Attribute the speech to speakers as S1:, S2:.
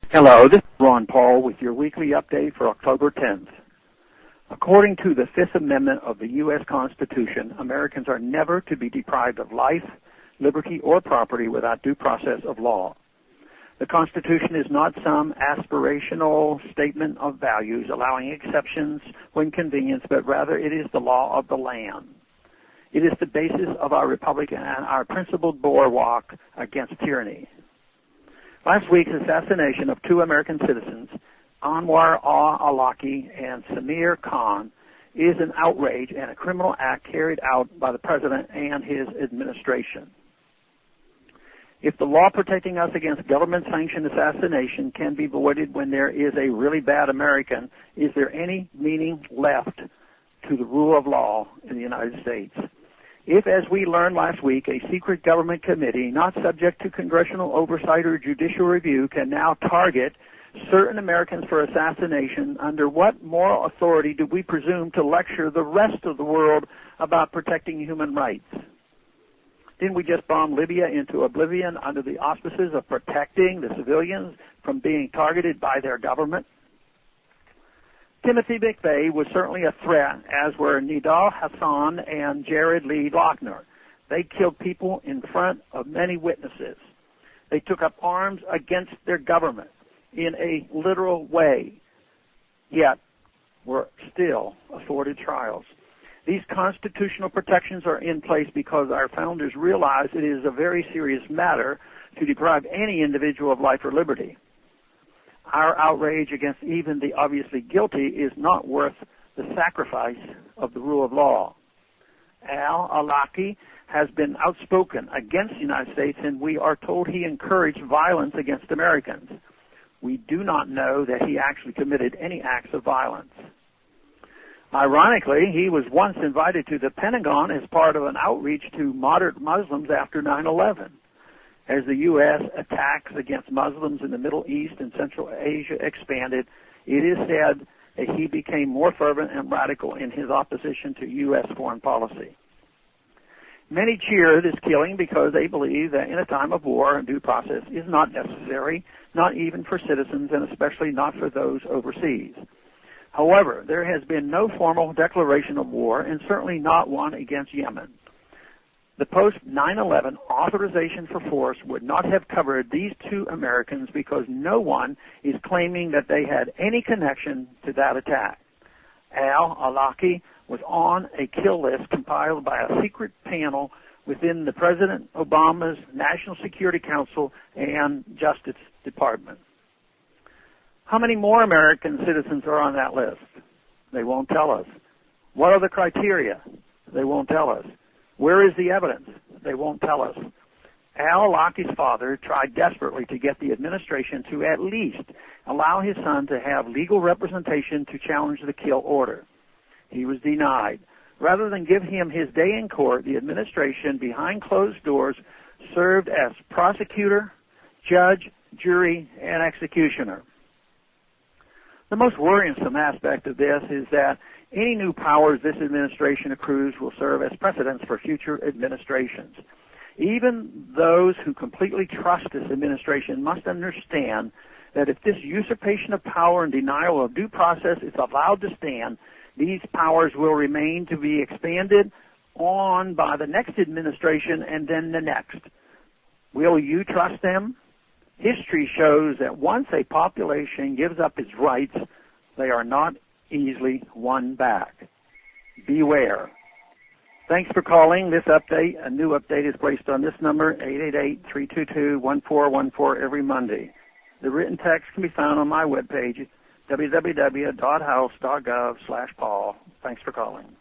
S1: Hello, this is Ron Paul with your weekly update for October 10th. According to the Fifth Amendment of the U.S. Constitution, Americans are never to be deprived of life, liberty, or property without due process of law. The Constitution is not some aspirational statement of values allowing exceptions when convenient, but rather it is the law of the land. It is the basis of our republic and our principled bulwark against tyranny. Last week's assassination of two American citizens, Anwar al-Awlaki and Samir Khan, is an outrage and a criminal act carried out by the President and his administration. If the law protecting us against government-sanctioned assassination can be voided when there is a really bad American, is there any meaning left to the rule of law in the United States? If, as we learned last week, a secret government committee not subject to congressional oversight or judicial review can now target certain Americans for assassination, under what moral authority do we presume to lecture the rest of the world about protecting human rights? Didn't we just bomb Libya into oblivion under the auspices of protecting the civilians from being targeted by their government? Timothy McVeigh was certainly a threat, as were Nidal, Hassan, and Loughner. They killed people in front of many witnesses. They took up arms against their government in a literal way, yet were still afforded trials. These constitutional protections are in place because our founders realized it is a very serious matter to deprive any individual of life or liberty. Our outrage against even the obviously guilty is not worth the sacrifice of the rule of law. Al-Awlaki has been outspoken against the United States, and we are told he encouraged violence against Americans. We do not know that he actually committed any acts of violence. Ironically, he was once invited to the Pentagon as part of an outreach to moderate Muslims after 9/11. As the U.S. attacks against Muslims in the Middle East and Central Asia expanded, it is said that he became more fervent and radical in his opposition to U.S. foreign policy. Many cheer this killing because they believe that in a time of war, due process is not necessary, not even for citizens and especially not for those overseas. However, there has been no formal declaration of war and certainly not one against Yemen. The post-9/11 authorization for force would not have covered these two Americans because no one is claiming that they had any connection to that attack. Al-Awlaki was on a kill list compiled by a secret panel within the President Obama's National Security Council and Justice Department. How many more American citizens are on that list? They won't tell us. What are the criteria? They won't tell us. Where is the evidence? They won't tell us. Al-Awlaki's father tried desperately to get the administration to at least allow his son to have legal representation to challenge the kill order. He was denied. Rather than give him his day in court, the administration, behind closed doors, served as prosecutor, judge, jury, and executioner. The most worrisome aspect of this is that any new powers this administration accrues will serve as precedents for future administrations. Even those who completely trust this administration must understand that if this usurpation of power and denial of due process is allowed to stand, these powers will remain to be expanded on by the next administration and then the next. Will you trust them? History shows that once a population gives up its rights, they are not easily won back. Beware. Thanks for calling this update. A new update is placed on this number, 888-322-1414, every Monday. The written text can be found on my webpage, www.house.gov/Paul. Thanks for calling.